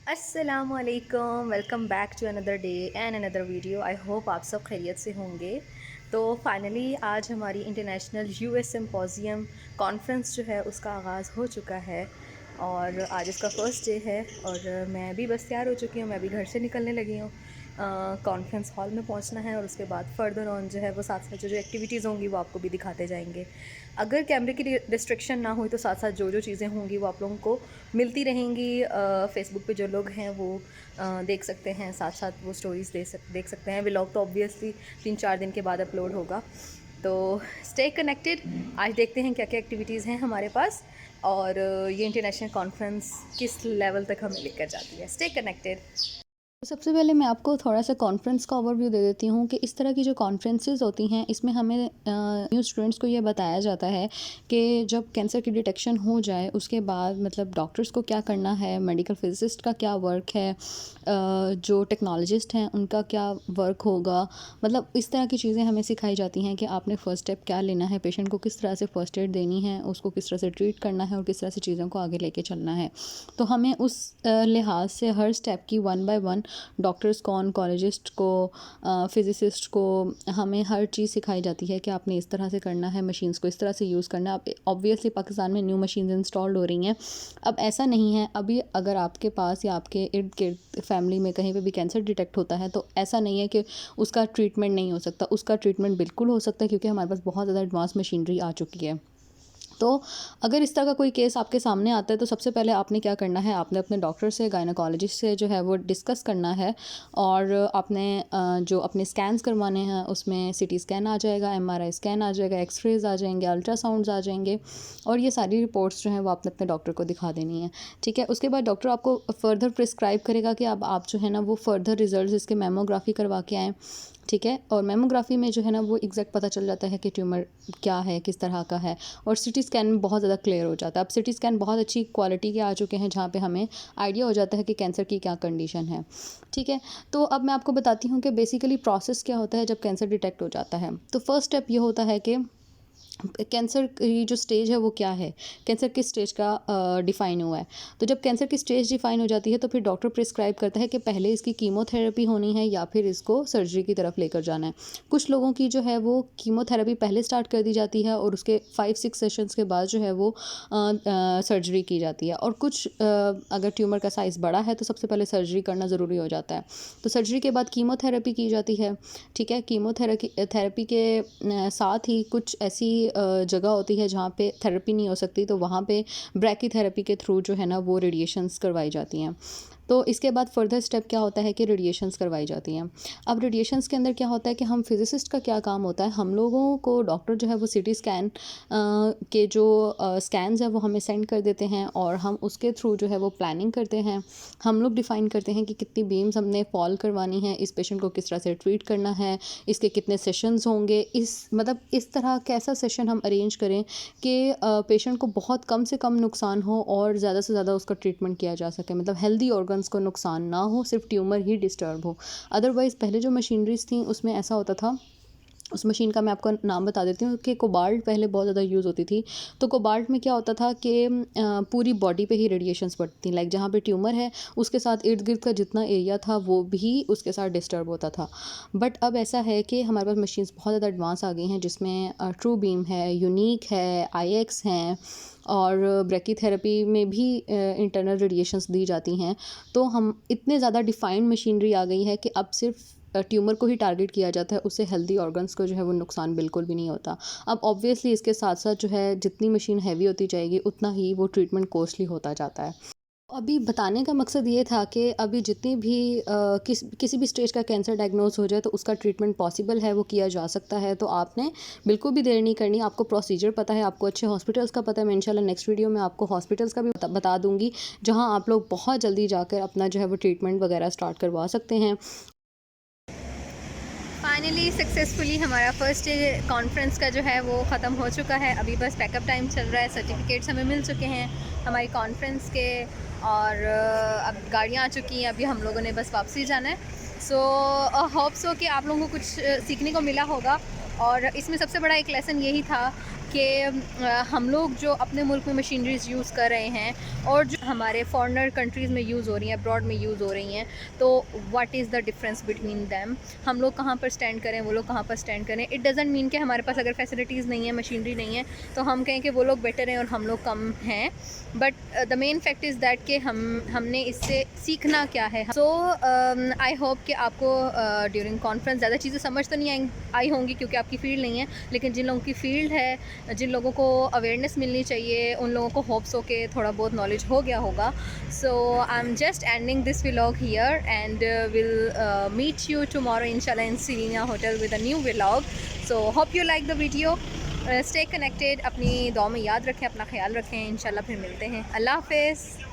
अस्सलामुअलैकुम, welcome back to another day and another video. I hope आप सब खैरियत से होंगे। तो फाइनली आज हमारी इंटरनेशनल यूएस सिम्पोजियम कॉन्फ्रेंस जो है उसका आगाज़ हो चुका है और आज इसका फ़र्स्ट डे है और मैं भी बस तैयार हो चुकी हूँ। मैं भी घर से निकलने लगी हूँ। कॉन्फ्रेंस हॉल में पहुँचना है और उसके बाद फर्दर ऑन जो है वो साथ साथ जो एक्टिविटीज़ होंगी वो आपको भी दिखाते जाएंगे। अगर कैमरे की रिस्ट्रिक्शन ना हुई तो साथ साथ जो चीज़ें होंगी वो आप लोगों को मिलती रहेंगी। फ़ेसबुक पे जो लोग हैं वो देख सकते हैं, साथ साथ वो स्टोरीज़ देख सकते हैं। व्लॉग तो ऑब्वियसली 3-4 दिन के बाद अपलोड होगा। तो स्टे कनेक्टेड। आज देखते हैं क्या क्या एक्टिविटीज़ हैं हमारे पास और ये इंटरनेशनल कॉन्फ्रेंस किस लेवल तक हमें लेकर जाती है। Stay connected. सबसे पहले मैं आपको थोड़ा-सा कॉन्फ्रेंस का ओवरव्यू दे देती हूँ कि इस तरह की जो कॉन्फ्रेंसेस होती हैं, इसमें हमें न्यू स्टूडेंट्स को ये बताया जाता है कि जब कैंसर की डिटेक्शन हो जाए, उसके बाद मतलब डॉक्टर्स को क्या करना है, मेडिकल फिजिसिस्ट का क्या वर्क है, जो टेक्नोलॉजिस्ट हैं, उनका क्या वर्क होगा। मतलब इस तरह की चीज़ें हमें सिखाई जाती हैं कि आपने फ़र्स्ट स्टेप क्या लेना है, पेशेंट को किस तरह से फ़र्स्ट एड देनी है, उसको किस तरह से ट्रीट करना है और किस तरह से चीज़ों को आगे लेके चलना है। तो हमें उस लिहाज से हर स्टेप की वन बाय वन डॉक्टर्स को, ऑन्कोलॉजिस्ट को, फिजिसिस्ट को हमें हर चीज़ सिखाई जाती है कि आपने इस तरह से करना है, मशीन्स को इस तरह से यूज़ करना है। अब ऑब्वियसली पाकिस्तान में न्यू मशीन्स इंस्टॉल्ड हो रही हैं। अब ऐसा नहीं है, अभी अगर आपके पास या आपके इर्द गिर्द फैमिली में कहीं पे भी कैंसर डिटेक्ट होता है तो ऐसा नहीं है कि उसका ट्रीटमेंट नहीं हो सकता। उसका ट्रीटमेंट बिल्कुल हो सकता है क्योंकि हमारे पास बहुत ज़्यादा एडवांस मशीनरी आ चुकी है। तो अगर इस तरह का कोई केस आपके सामने आता है तो सबसे पहले आपने क्या करना है, आपने अपने डॉक्टर से, गायनेकोलॉजिस्ट से जो है वो डिस्कस करना है और आपने जो अपने स्कैन्स करवाने हैं उसमें सीटी स्कैन आ जाएगा, एमआरआई स्कैन आ जाएगा, एक्सरेज आ जाएंगे, अल्ट्रासाउंड्स आ जाएंगे और ये सारी रिपोर्ट्स जो हैं वो आपने अपने डॉक्टर को दिखा देनी है। ठीक है, उसके बाद डॉक्टर आपको फ़र्दर प्रिस्क्राइब करेगा कि अब आप जो है ना वो फ़र्दर रिजल्ट इसके मेमोग्राफी करवा के आएँ। ठीक है, और मेमोग्राफी में जो है ना वो एग्जैक्ट पता चल जाता है कि ट्यूमर क्या है, किस तरह का है, और सिटी स्कैन में बहुत ज़्यादा क्लियर हो जाता है। अब सिटी स्कैन बहुत अच्छी क्वालिटी के आ चुके हैं जहाँ पे हमें आइडिया हो जाता है कि कैंसर की क्या कंडीशन है। ठीक है, तो अब मैं आपको बताती हूँ कि बेसिकली प्रोसेस क्या होता है जब कैंसर डिटेक्ट हो जाता है। तो फर्स्ट स्टेप ये होता है कि कैंसर की जो स्टेज है वो क्या है, कैंसर किस स्टेज का डिफ़ाइन हुआ है। तो जब कैंसर की स्टेज डिफ़ाइन हो जाती है तो फिर डॉक्टर प्रिस्क्राइब करता है कि पहले इसकी कीमोथेरेपी होनी है या फिर इसको सर्जरी की तरफ लेकर जाना है। कुछ लोगों की जो है वो कीमोथेरेपी पहले स्टार्ट कर दी जाती है और उसके 5-6 सेशंस के बाद जो है वो सर्जरी की जाती है, और कुछ अगर ट्यूमर का साइज़ बड़ा है तो सबसे पहले सर्जरी करना ज़रूरी हो जाता है। तो सर्जरी के बाद कीमोथेरेपी की जाती है। ठीक है, कीमोथेरेपी के साथ ही कुछ ऐसी जगह होती है जहाँ पे थेरेपी नहीं हो सकती, तो वहाँ पे ब्रैकीथेरेपी के थ्रू जो है ना वो रेडिएशंस करवाई जाती हैं। तो इसके बाद फर्दर स्टेप क्या होता है कि रेडिएशंस करवाई जाती हैं। अब रेडिएशंस के अंदर क्या होता है कि हम फिजिसिस्ट का क्या काम होता है, हम लोगों को डॉक्टर जो है वो सिटी स्कैन के जो स्कैन्स हैं वो हमें सेंड कर देते हैं और हम उसके थ्रू जो है वो प्लानिंग करते हैं। हम लोग डिफ़ाइन करते हैं कि कितनी बीम्स हमने फॉल करवानी है, इस पेशेंट को किस तरह से ट्रीट करना है, इसके कितने सेशंस होंगे, इस तरह कैसा सेशन हम अरेंज करें कि पेशेंट को बहुत कम से कम नुकसान हो और ज़्यादा से ज़्यादा उसका ट्रीटमेंट किया जा सके। मतलब हेल्दी ऑर्गन्स को नुकसान ना हो, सिर्फ ट्यूमर ही डिस्टर्ब हो। अदरवाइज़ पहले जो मशीनरीज थी उसमें ऐसा होता था, उस मशीन का मैं आपको नाम बता देती हूँ कि कोबाल्ट पहले बहुत ज़्यादा यूज़ होती थी। तो कोबाल्ट में क्या होता था कि पूरी बॉडी पे ही रेडिएशंस पड़ती थी, लाइक जहाँ पे ट्यूमर है उसके साथ इर्द गिर्द का जितना एरिया था वो भी उसके साथ डिस्टर्ब होता था। बट अब ऐसा है कि हमारे पास मशीन्स बहुत ज़्यादा एडवांस आ गई हैं जिसमें ट्रू बीम है, यूनिक है, आईएक्स हैं और ब्रैकीथेरेपी में भी इंटरनल रेडिएशंस दी जाती हैं। तो हम इतने ज़्यादा डिफाइंड मशीनरी आ गई है कि अब सिर्फ ट्यूमर को ही टारगेट किया जाता है, उससे हेल्दी ऑर्गन्स को जो है वो नुकसान बिल्कुल भी नहीं होता। अब ऑब्वियसली इसके साथ साथ जो है जितनी मशीन हैवी होती जाएगी उतना ही वो ट्रीटमेंट कॉस्टली होता जाता है। अभी बताने का मकसद ये था कि अभी जितनी भी किसी भी स्टेज का कैंसर डायग्नोज हो जाए तो उसका ट्रीटमेंट पॉसिबल है, वो किया जा सकता है। तो आपने बिल्कुल भी देर नहीं करनी, आपको प्रोसीजर पता है, आपको अच्छे हॉस्पिटल्स का पता है। मैं इंशाल्लाह नेक्स्ट वीडियो में आपको हॉस्पिटल्स का भी बता दूंगी जहां आप लोग बहुत जल्दी जाकर अपना जो है वो ट्रीटमेंट वगैरह स्टार्ट करवा सकते हैं। फाइनली सक्सेसफुली हमारा फर्स्ट डे कॉन्फ्रेंस का जो है वो ख़त्म हो चुका है। अभी बस पैकअप टाइम चल रहा है। सर्टिफिकेट्स हमें मिल चुके हैं हमारी कॉन्फ्रेंस के और अब गाड़ियाँ आ चुकी हैं। अभी हम लोगों ने बस वापसी जाना है। सो होप सो कि आप लोगों को कुछ सीखने को मिला होगा। और इसमें सबसे बड़ा एक लेसन यही था कि हम लोग जो अपने मुल्क में मशीनरीज़ यूज़ कर रहे हैं और जो हमारे फॉरेनर कंट्रीज़ में यूज़ हो रही हैं, अब्रॉड में यूज़ हो रही हैं, तो what is the difference between them. हम लोग कहाँ पर स्टैंड करें, वो लोग कहाँ पर स्टैंड करें। इट डज़ंट मीन कि हमारे पास अगर फैसिलिटीज़ नहीं है, मशीनरी नहीं है, तो हम कहें कि वो लोग बेटर हैं और हम लोग कम हैं। But the main fact is that कि हमने इससे सीखना क्या है। सो आई होप कि आपको ड्यूरिंग कॉन्फ्रेंस ज़्यादा चीज़ें समझ तो नहीं आई होंगी क्योंकि आपकी फ़ील्ड नहीं है, लेकिन जिन लोगों की फ़ील्ड है, जिन लोगों को अवेयरनेस मिलनी चाहिए, उन लोगों को होप्स हो के थोड़ा बहुत नॉलेज हो गया होगा। So I am just ending this vlog here and will meet you tomorrow inshallah in Serena Hotel with a new vlog. So hope you like the video. Stay connected. अपनी दुआ में याद रखें, अपना ख्याल रखें। इंशाल्लाह फिर मिलते हैं। अल्लाह हाफ़िज़।